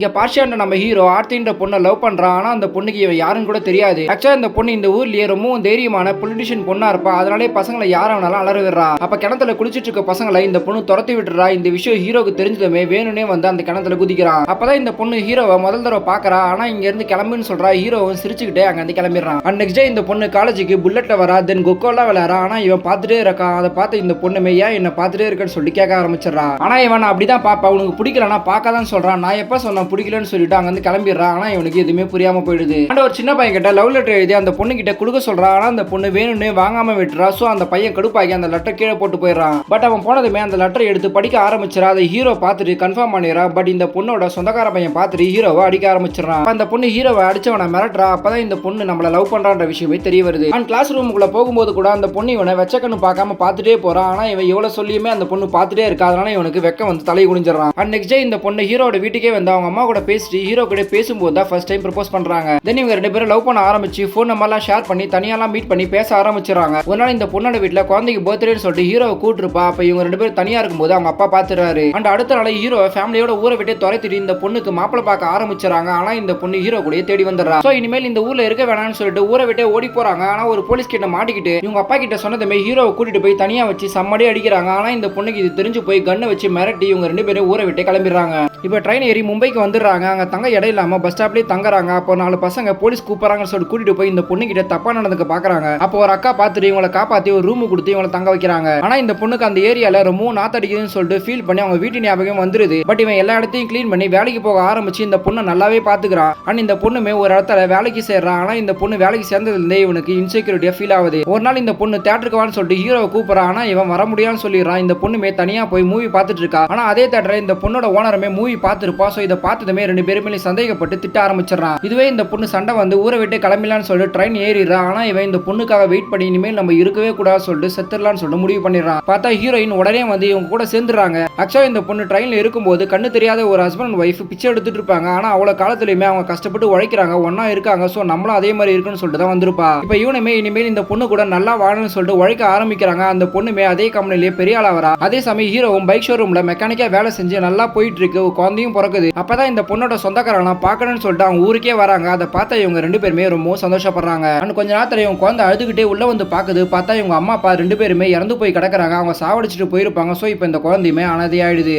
இங்க பார்ஷியான்ற நம்ம ஹீரோ ஆர்த்தின்ற பொண்ணை லவ் பண்றான். ஆனா அந்த பொண்ணுக்கு இவன் யாருன்னு கூட தெரியாது. ஆக்சுவலா இந்த பொண்ணு இந்த ஊர்லயே ரொம்பவும் தைரியமான பொலிட்டிஷியன் பொண்ணா இருப்பா. அதனாலே பசங்களை யாராவனாலும் அலற விடுறா. அப்ப கிணத்துல குளிச்சிட்டு இருக்க பசங்களை இந்த பொண்ணு துரத்தி விட்டுறா. இந்த விஷயம் ஹீரோக்கு தெரிஞ்சதுமே வேணும்னே வந்து அந்த கிணத்துல குதிக்கிறான். அப்பதான் இந்த பொண்ணு ஹீரோவை முதல் தடவை பாக்குறா. ஆனா இங்க இருந்து கிளம்புன்னு சொல்றா. ஹீரோவும் சிரிச்சுக்கிட்டே அங்க இருந்து கிளம்பிடுறான். அண்ட் நெக்ஸ்ட் டே இந்த பொண்ணு காலேஜுக்கு புல்லட்ல வரா. தென் கொக்கோலாம் விளையாடுறா. ஆனா இவன் பார்த்துட்டே இருக்கான். அதை பார்த்து இந்த பொண்ணுமே ஏன் என்ன பார்த்துட்டே இருக்கன்னு சொல்லி கேட்க ஆரம்பிச்சிடறா. ஆனா இவன் அப்படிதான் பாப்பா, உனக்கு பிடிக்கலன்னா பார்க்காதான் சொல்றான். நான் எப்ப சொன்ன பிடிக்கலன்னு சொல்லிட்டு வந்து கிளம்பிடுறான். ஆனா இவனுக்கு எதுவுமே புரியாம போயிடுது. ஆனா ஒரு சின்ன பையன் கிட்ட லவ் லெட்டர் எழுதி அந்த பொண்ணு கிட்ட கொடுக்க சொல்றான். ஆனா அந்த பொண்ணு வேணும்னே வாங்காம விட்டுறா. சோ அந்த பையன் கடுப்பாகி அந்த லெட்டர் கீழே போட்டு போயிடுறான். பட் அவன் போனதுமே அந்த லெட்டர் எடுத்து படிக்க ஆரம்பிச்சிடா. அதை ஹீரோ பார்த்துட்டு கன்ஃபார்ம் பண்ணிடுறான். பட் இந்த பொண்ணோட சொந்தக்கார பையன் பார்த்துட்டு ஹீரோவை அடிக்க ஆரம்பிச்சிடறான். அந்த பொண்ணு ஹீரோவை அடிச்சவனை மிரட்டுறா. அப்பதான் இந்த பொண்ணு நம்மள லவ் பண்றான்ற விஷயமே தெரிய வருது. அண்ட் கிளாஸ் ரூமுக்குள்ள போகும்போது கூட அந்த பொண்ணு இவனை வெச்சக்கண்ணு பார்க்காம பார்த்துட்டே போறான். ஆனா இவன் எவ்வளவு சொல்லியுமே அந்த பொண்ணு பார்த்துட்டே இருக்கா. அதனால இவனுக்கு வெக்கம் வந்து தலை குனிஞ்சிடறான். அண்ட் நெக்ஸ்ட் டே இந்த பொண்ணு ஹீரோட வீட்டுக்கே வந்து அவங்க அம்மா கூட பேசிட்டு ஹீரோ கூட பேசும்போது தான் ஃபர்ஸ்ட் டைம் ப்ரப்போஸ் பண்றாங்க. தென் இவங்க ரெண்டு பேரும் லவ் பண்ண ஆரம்பிச்சு ஃபோன் நம்பர்லாம் ஷேர் பண்ணி தனியாலாம் மீட் பண்ணி பேச ஆரம்பிச்சிடறாங்க. ஒரு நாள் இந்த பொண்ணோட வீட்டுல குழந்தைக்கு பர்த்டேன்னு சொல்லிட்டு ஹீரோவை கூட்டிருப்பா. அப்ப இவங்க ரெண்டு பேரும் தனியா இருக்கும்போது அவங்க அப்பா பாத்துறாரு. அண்ட் அடுத்த நாள் ஹீரோ ஃபேமிலியோட ஊரை விட்டு துரத்திட்டு இந்த பொண்ணுக்கு மாப்பிளை பார்க்க ஆரம்பிச்சாங்க. ஆனா இந்த பொண்ணு ஹீரோ கூட தேடி வந்துடுறா. சோ இனிமேல் இந்த ஊர்ல இருக்க வேணாம்னு சொல்லிட்டு ஊரை விட்டு ஓடி போறாங்க. ஆனா ஒரு போலீஸ் கிட்ட மாட்டிக்கிட்டு இவங்க அப்பா கிட்ட சொன்னதுமே ஹீரோவை கூட்டிட்டு போய் தனியா வச்சு சம்மடி அடிக்கிறாங்க. ஆனா இந்த பொண்ணுக்கு இது தெரிஞ்சு போய் கண்ணை வச்சு மிரட்டி இவங்க ரெண்டு பேரும் ஊரை விட்டு கிளம்பிடுறாங்க. இப்ப ட்ரெயின் ஏறி மும்பைக்கு வந்துடுறாங்க. அங்க தங்க இடம் இல்லாம பஸ் ஸ்டாப்லயே தங்குறாங்க. அப்போ 4 பசங்க போலீஸ் கூப்பிடுறாங்கன்னு சொல்லிட்டு கூட்டிட்டு போய் இந்த பொண்ணு கிட்ட தப்பா நடந்துக்க பாக்குறாங்க. அப்போ ஒரு அக்கா பார்த்துட்டு இவங்களை காப்பாத்தி ஒரு ரூம் கொடுத்து இவங்களை தங்க வைக்கிறாங்க. ஆனா இந்த பொண்ணுக்கு அந்த ஏரியால ரொம்ப நாத்தடிக்குதுன்னு சொல்லிட்டு ஃபீல் பண்ணி அவங்க வீட்டு ஞாபகம் வந்துருது. பட் இவன் எல்லா இடத்தையும் கிளீன் பண்ணி வேலைக்கு போக ஆரம்பிச்சு இந்த பொண்ணு நல்லாவே பாத்துக்கிறான். அண்ட் இந்த பொண்ணுமே ஒரு இடத்துல வேலைக்கு சேர்றான். ஆனா இந்த பொண்ணு வேலைக்கு சேர்ந்ததுல இருந்தே இவனுக்கு இன்செக்யூரிட்டியா ஃபீல் ஆகுது. ஒரு நாள் இந்த பொண்ணு தியேட்டருக்கு வான்னு சொல்லிட்டு ஹீரோவை கூப்பிடுறான். ஆனா இவன் வர முடியான்னு சொல்லிடுறான். இந்த பொண்ணுமே தனியா போய் மூவி பார்த்துட்டு இருக்கா. ஆனா அதே தியேட்டர்ல இந்த பொண்ணோட ஓனருமே மூவி பார்த்துருப்பா. சோ இதை பார்த்ததுமே ரெண்டு பேருமே சந்தேகப்பட்டு திட்ட ஆரம்பிச்சிடறான். இதுவே இந்த பொண்ணு சண்டை வந்து ஊரை விட்டு கிளம்பிடலான்னு சொல்லிட்டு ட்ரெயின் ஏறிடுறான். ஆனா இவன் இந்த பொண்ணுக்காக வெயிட் பண்ணி இனிமேல் நம்ம இருக்கவே கூடாது சொல்லிட்டு செத்துடலான்னு சொல்லிட்டு முடிவு பண்ணிடுறான். பார்த்தா ஹீரோயின் உடனே வந்து இவங்க கூட சேர்ந்துடுறாங்க. ஆக்சுவலா இந்த பொண்ணு ட்ரெயின்ல இருக்கும்போது கண்ணு தெரியாத ஒரு ஹஸ்பண்ட் அண்ட் ஒய்ஃப் பிச்சை எடுத்துட்டு இருப்பாங்க. ஆனா அவ்வளவு காலத்துலயுமே அவங்க கஷ்டப்பட்டு உழைக்கிறாங்க, ஒன்னா இருக்காங்க. சோ நம்மளும் அதே மாதிரி இருக்குன்னு சொல்லிட்டு தான் வந்திருப்பா. இப்ப இவனுமே இனிமேல் இந்த பொண்ணு கூட நல்லா வாழணும்னு சொல்லிட்டு உழைக்க ஆரம்பிக்கிறாங்க. அந்த பொண்ணுமே அதே கம்பெனிலேயே பெரிய ஆளா வரா. அதே சமயம் ஹீரோவும் பைக் ஷோரூம்ல மெக்கானிக்கா வேலை செஞ்சு நல்லா போயிட்டு இருக்கு. குழந்தையும் பிறக்குது. அப்பதான் இந்த பொண்ணோட சொந்தக்காரங்களாம் பார்க்கணும்னு சொல்லிட்டு அவங்க ஊருக்கே வராங்க. அதை பார்த்தா இவங்க ரெண்டு பேருமே ரொம்ப சந்தோஷப்படுறாங்க. அண்ட் கொஞ்ச நேரத்துல இவங்க குழந்தை அழுதுகிட்டே உள்ள வந்து பாக்குது. பார்த்தா இவங்க அம்மா அப்பா ரெண்டு பேருமே இறந்து போய் கிடக்குறாங்க. அவங்க சாவடிச்சுட்டு போயிருப்பாங்க. சோ இப்போ இந்த குழந்தையுமே அனாதையாயிடுது.